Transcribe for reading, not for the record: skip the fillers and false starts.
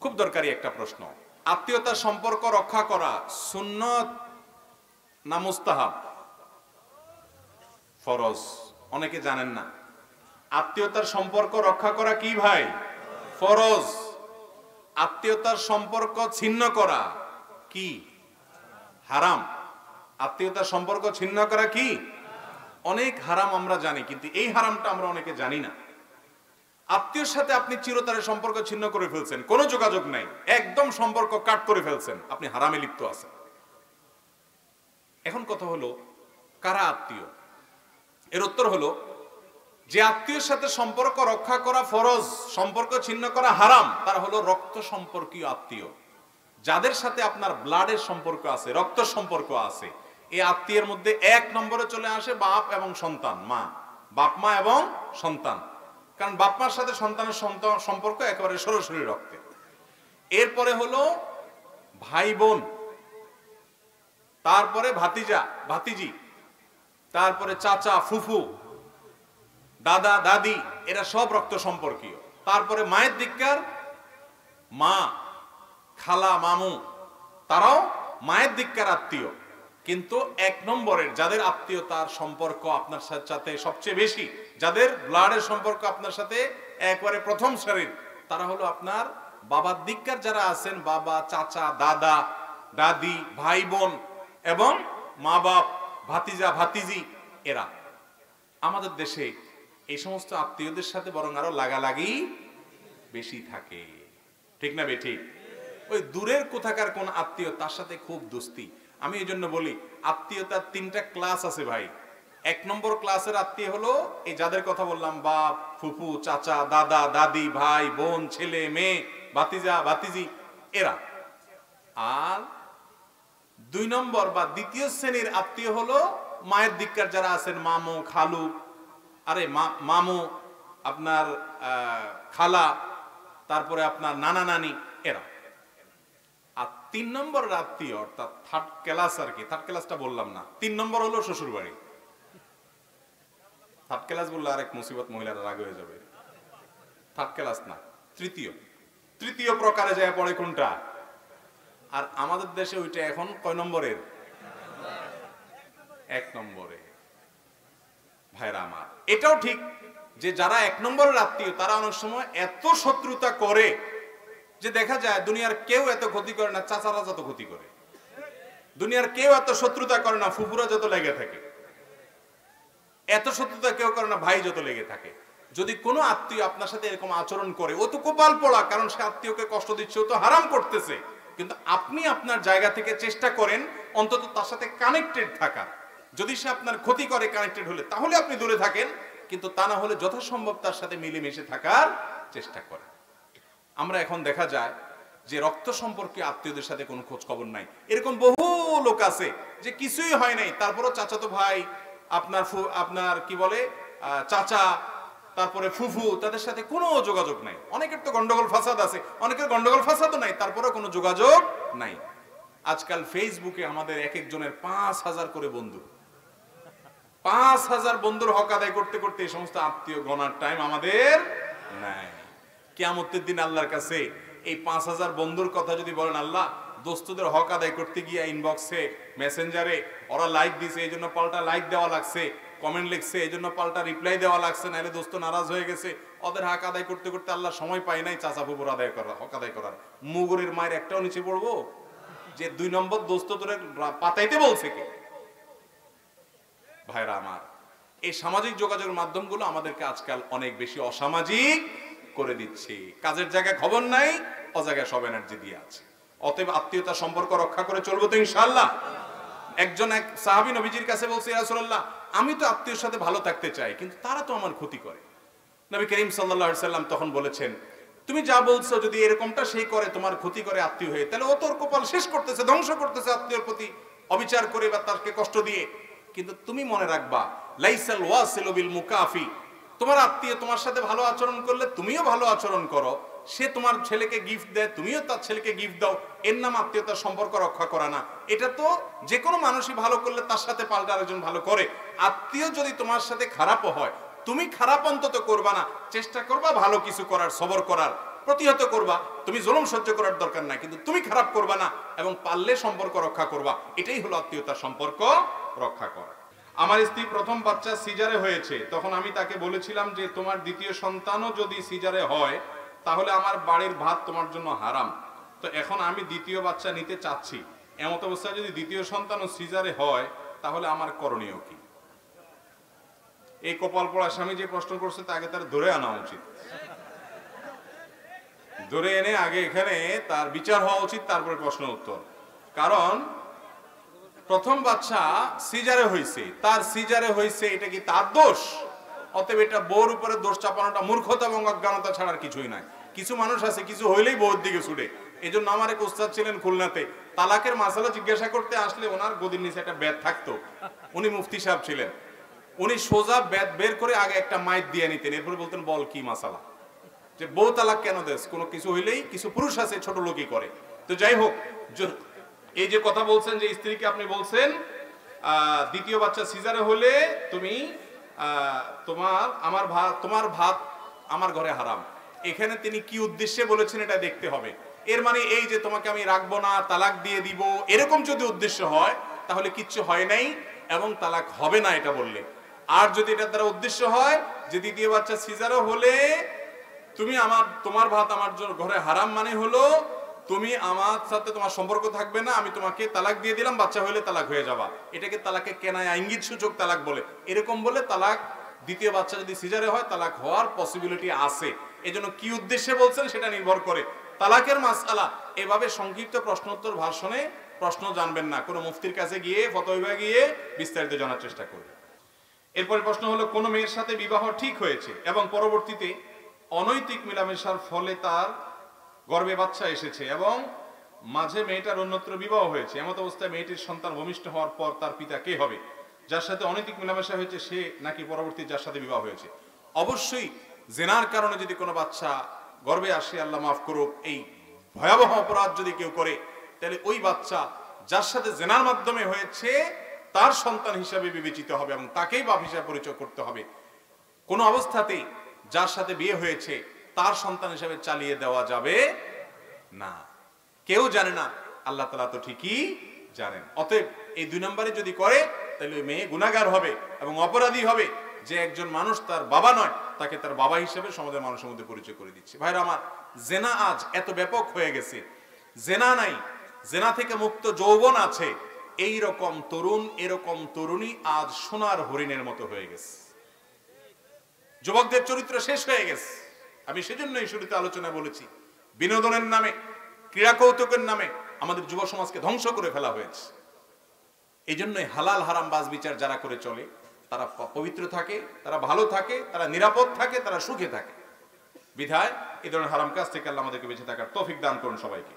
খুব দরকারি একটা প্রশ্ন। আত্মীয়তার সম্পর্ক রক্ষা করা সুন্নত না মুস্তাহাব? ফরজ। অনেকে জানেন না আত্মীয়তার সম্পর্ক রক্ষা করা কি ভাই? ফরজ। আত্মীয়তার সম্পর্ক ছিন্ন করা কি? হারাম। আত্মীয়তার সম্পর্ক ছিন্ন করা কি? অনেক হারাম আমরা জানি, কিন্তু এই হারামটা আমরা অনেকে জানি না। আত্মীয়র সাথে আপনি চিরতরের সম্পর্ক ছিন্ন করে ফেলছেন, কোনো যোগাযোগ নাই, একদম সম্পর্ক কাট করে ফেলছেন, আপনি হারামে লিপ্ত আছেন। এখন কথা হলো কারা আত্মীয়? এর উত্তর হলো যে আত্মীয়ের সাথে সম্পর্ক রক্ষা করা ফরজ, সম্পর্ক ছিন্ন করা হারাম, তারা হলো রক্ত সম্পর্কীয় আত্মীয়, যাদের সাথে আপনার ব্লাডের সম্পর্ক আছে, রক্ত সম্পর্ক আছে। এই আত্মীয়ের মধ্যে এক নম্বরে চলে আসে বাপ এবং সন্তান, মা, বাপ মা এবং সন্তান। কারণ বাপ মার সাথে সন্তানের সম্পর্ক একেবারে সরাসরি রক্তে। এরপরে হলো ভাই বোন, তারপরে ভাতিজা ভাতিজি, তারপরে চাচা ফুফু, দাদা দাদি, এরা সব রক্ত সম্পর্কীয়। তারপরে মায়ের দিককার মা, খালা, মামু, তারাও মায়ের দিককার আত্মীয়। কিন্তু এক নম্বরের যাদের আত্মীয়তার সম্পর্ক আপনার সাথে সবচেয়ে বেশি, যাদের ব্লাডের সম্পর্ক আপনার সাথে একবারে প্রথম সারির, তারা হলো আপনার বাবার দিককার যারা আছেন, বাবা, চাচা, দাদা, দাদি, ভাই বোন এবং মা বাপ, ভাতিজা ভাতিজি, এরা। আমাদের দেশে এই সমস্ত আত্মীয়দের সাথে বরং আরো লাগালাগি বেশি থাকে, ঠিক না বেঠিক? ওই দূরের কোথাকার কোন আত্মীয়, তার সাথে খুব দোস্তি। আমি এই জন্য বলি আত্মীয়তার তিনটা ক্লাস আছে ভাই। এক নম্বর ক্লাসের আত্মীয় হলো এই যাদের কথা বললাম, বাপ, ফুফু, চাচা, দাদা দাদি, ভাই বোন, ছেলে মেয়ে, ভাতিজা ভাতিজি, এরা। আর দুই নম্বর বা দ্বিতীয় শ্রেণীর আত্মীয় হলো মায়ের দিককার যারা আছেন, মামু, খালু, আরে মামু, আপনার খালা, তারপরে আপনার নানা নানি, এরা। আর তিন নম্বর আত্মীয় অর্থাৎ থার্ড ক্লাস, আর কি থার্ড ক্লাসটা বললাম না, তিন নম্বর হলো শ্বশুর বাড়ি। থার্ড ক্লাস বললে আরেক মুসিবত, মহিলারা রাগ হয়ে যাবে। থার্ড ক্লাস না, তৃতীয় প্রকারে যায় পড়ে কোনটা? আর আমাদের দেশে ওইটা এখন কয় নম্বরের? এক নম্বরে। ভাইরা আমার, এটাও ঠিক যে যারা এক নম্বরের আত্মীয়, তারা অনেক সময় এত শত্রুতা করে যে দেখা যায় দুনিয়ার কেউ এত ক্ষতি করে না, চাচারা যত ক্ষতি করে। দুনিয়ার কেউ এত শত্রুতা করে না, ফুফুরা যত লেগে থাকে। এত শত্রুতা কেউ করে না, ভাই যত লেগে থাকে। যদি কোনো আত্মীয় আপনার সাথে এরকম আচরণ করে, ও তো কপাল পোড়া, কারণ সে আত্মীয়কে কষ্ট দিচ্ছে, ও তো হারাম করতেছে। কিন্তু আপনি আপনার জায়গা থেকে চেষ্টা করেন অন্তত তার সাথে কানেক্টেড থাকার। যদি সে আপনার ক্ষতি করে কানেক্টেড হলে, তাহলে আপনি দূরে থাকেন, কিন্তু তা না হলে যথাসম্ভব তার সাথে মিলেমিশে থাকার চেষ্টা করেন। আমরা এখন দেখা যায় যে রক্ত সম্পর্কে আত্মীয়দের সাথে কোনো খোঁজ খবর নাই। এরকম বহু লোক আছে যে কিছুই হয় নাই, তারপরও চাচাতো ভাই, আপনার কি বলে চাচা, তারপরে ফুফু, তাদের সাথে কোনো যোগাযোগ নাই। অনেকের তো গন্ডগোল ফাসাদ আছে, অনেকের গন্ডগোল ফাসাদও নাই, তারপরেও কোনো যোগাযোগ নাই। আজকাল ফেসবুকে আমাদের এক একজনের ৫,০০০ করে বন্ধু। ৫,০০০ বন্ধুর হক আদায় করতে করতে এই সমস্ত আত্মীয় গণার টাইম আমাদের নাই। কিয়ামতের দিন আল্লাহর কাছে এই ৫,০০০ বন্ধুর কথা যদি বলেন, আল্লাহ দোস্তদের হক আদায় করতে গিয়ে ইনবক্সে, মেসেঞ্জারে ওরা লাইক দিছে, এই জন্য পাল্টা লাইক দেওয়া লাগছে, কমেন্ট লিখছে, এই জন্য পাল্টা রিপ্লাই দেওয়া লাগছে, নাহলে দোস্ত নারাজ হয়ে গেছে, ওদের হক আদায় করতে করতে আল্লাহ সময় পায় নাই চাচা ফুপুর আদায় করার, হক আদায় করার। মুগুরের মায়ের একটাও নিচে পড়বো যে ২ নম্বর দোস্ত তোরে পাতাইতে বলছে কে? ভাইরা আমার, এই সামাজিক যোগাযোগের মাধ্যমগুলো আমাদেরকে আজকাল অনেক বেশি অসামাজিক করে দিচ্ছে। কাজের জায়গায় খবর নাই, অজায়গায় সব এনার্জি দিয়ে আছে। অতএব আত্মীয়তা সম্পর্ক রক্ষা করে চলবো তো ইনশাআল্লাহ। এক সাহাবী নবীজির কাছে বলছে, ইয়া রাসূলুল্লাহ, আমি তো আত্মীয়ের সাথে ভালো থাকতে চাই, কিন্তু তারা তো আমার ক্ষতি করে। নবী করিম সাল্লাল্লাহু আলাইহি সাল্লাম তখন বলেছেন, তুমি যা বলছো যদি এরকমটা সেই করে, তোমার ক্ষতি করে আত্মীয় হয়ে, তাহলে ও তোর কপাল শেষ করতেছে, ধ্বংস করতেছে আত্মীয়ের প্রতি অবিচার করে বা তাকে কষ্ট দিয়ে। কিন্তু তুমি মনে রাখবা, লাইসাল ওয়াসিলু বিল মুকাফি, তোমার আত্মীয় তোমার সাথে ভালো আচরণ করলে তুমিও ভালো আচরণ করো, সে তোমার ছেলেকে গিফট দেয়, তুমিও তার ছেলেকে গিফট দাও, এর নাম আত্মীয়তার সম্পর্ক রক্ষা করা না। এটা তো যে কোনো মানুষই ভালো করলে তার সাথে পাল্টা আরেকজন ভালো করে। আত্মীয় যদি তোমার সাথে খারাপও হয়, তুমি খারাপ অন্তত করবা না, চেষ্টা করবা ভালো কিছু করার, সবর করার। প্রতিহত করবা, তুমি জুলুম সহ্য করার দরকার নাই, কিন্তু তুমি খারাপ করবা না এবং পারলে সম্পর্ক রক্ষা করবা। এটাই হলো আত্মীয়তার সম্পর্ক রক্ষা করা। আমার স্ত্রী প্রথম বাচ্চা সিজারে হয়েছে, তখন আমি তাকে বলেছিলাম যে তোমার দ্বিতীয় সন্তানও যদি সিজারে হয় তাহলে আমার বাড়ির ভাত তোমার জন্য হারাম। তো এখন আমি দ্বিতীয় বাচ্চা নিতে চাচ্ছি, এমত অবস্থায় যদি দ্বিতীয় সন্তানও সিজারে হয় তাহলে আমার করণীয় কি? এই কপাল পড়া স্বামী যে প্রশ্ন করছে তাকে তার ধরে আনা উচিত, ধরে এনে আগে এখানে তার বিচার হওয়া উচিত, তারপরে প্রশ্ন উত্তর। কারণ প্রথম বাচ্চা সিজারে হয়েছে, তার সিজারে হয়েছে, এটা কি তার দোষ? অতএব এটা বউর উপরে দোষ চাপানোটা মূর্খতা এবং অজ্ঞানতা ছাড়ার কিছুই নাই। কিছু মানুষ আছে কিছু হইলেই বউর দিকে ছুটে। এই জন্য আমার এক ওস্তাদ ছিলেন খুলনাতে, তালাকের মাসালা জিজ্ঞাসা করতে আসলে ওনার গদির নিচে একটা ব্যাত থাকতো, উনি মুফতি সাহেব ছিলেন, উনি সোজা ব্যাত বের করে আগে একটা মাইক দিয়ে নিতেন, এরপরে বলতেন বল কি মাসালা, যে বউ তালাক কেন দেশ? কোনো কিছু হইলেই কিছু পুরুষ আছে ছোট লোকই করে। তো যাই হোক, এই যে কথা বলছেন যে স্ত্রীকে আপনি বলছেন দ্বিতীয় বাচ্চা সিজারে হলে তুমি তোমার ভাত আমার ঘরে হারাম, এখানে তিনি কি উদ্দেশ্যে বলেছেন এটা দেখতে হবে। এর মানে এই যে তোমাকে আমি রাখবো না, তালাক দিয়ে দিব, এরকম যদি উদ্দেশ্য হয় তাহলে কিচ্ছু হয় নাই এবং তালাক হবে না এটা বললে। আর যদি এটার দ্বারা উদ্দেশ্য হয় যে দ্বিতীয় বাচ্চা সিজারও হলে তুমি তোমার ভাত আমার ঘরে হারাম, মানে হলো তুমি আমার সাথে তোমার সম্পর্ক থাকবে না, আমি তোমাকে তালাক দিয়ে দিলাম, বাচ্চা হলে তালাক হয়ে যাবা, এটাকে তালাকে কেনায় ইঙ্গিত সূচক তালাক বলে। এরকম বলে তালাক, দ্বিতীয় বাচ্চা যদি সিজারে হয় তালাক হওয়ার পসিবিলিটি আছে। এজন্য কি উদ্দেশ্যে বলছেন সেটা নির্ভর করে। তালাকের মাসআলা এভাবে সংক্ষিপ্ত প্রশ্নোত্তর ভাষণে প্রশ্ন জানবেন না, কোনো মুফতির কাছে গিয়ে ফতোয়া গিয়ে বিস্তারিত জানার চেষ্টা করবেন। এরপরে প্রশ্ন হলো, কোন মেয়ের সাথে বিবাহ ঠিক হয়েছে এবং পরবর্তীতে অনৈতিক মেলামেশার ফলে তার গর্ভে বাচ্চা এসেছে এবং মাঝে মেয়েটার অন্যত্র বিবাহ হয়েছে, এমত অবস্থায় মেয়েটির সন্তান ভূমিষ্ঠ হওয়ার পর তার পিতা কে হবে? যার সাথে অনৈতিক মেলামেশা হয়েছে সে নাকি পরবর্তী যার সাথে বিবাহ হয়েছে? অবশ্যই জেনার কারণে যদি কোনো বাচ্চা গর্ভে আসে, আল্লাহ মাফ করুক, এই ভয়াবহ অপরাধ যদি কেউ করে তাহলে ওই বাচ্চা যার সাথে জেনার মাধ্যমে হয়েছে তার সন্তান হিসাবে বিবেচিত হবে এবং তাকেই বাপ হিসাবে পরিচয় করতে হবে। কোনো অবস্থাতেই যার সাথে বিয়ে হয়েছে তার সন্তান হিসাবে চালিয়ে দেওয়া যাবে না। কেউ জানে না, আল্লাহ তাআলা তো ঠিকই জানেন। অতএব এই 2 নম্বরে যদি করে তাহলে ওই মেয়ে গুনাহগার হবে এবং অপরাধী হবে, যে একজন মানুষ তার বাবা নয় তাকে তার বাবা হিসেবে সমাজের মানুষের মধ্যে পরিচয় করে দিচ্ছে। ভাইরা আমার, জেনা আজ এত ব্যাপক হয়ে গেছে, জেনা নাই, জেনা থেকে মুক্ত যৌবন আছে, এই রকম তরুণ এরকম তরুণী আজ সোনার হরিণের মতো হয়ে গেছে। যুবকদের চরিত্র শেষ হয়ে গেছে। আমি সেজন্যই শুরুতে আলোচনা বলেছি, বিনোদনের নামে, ক্রীড়া কৌতুকের নামে আমাদের যুব সমাজকে ধ্বংস করে ফেলা হয়েছে। এই জন্যই হালাল হারাম বাজ বিচার যারা করে চলে তারা পবিত্র থাকে, তারা ভালো থাকে, তারা নিরাপদ থাকে, তারা সুখে থাকে। বিধায় এই ধরনের হারাম কাজ থেকে আল্লাহ আমাদেরকে বেঁচে থাকার তৌফিক দান করুন সবাইকে।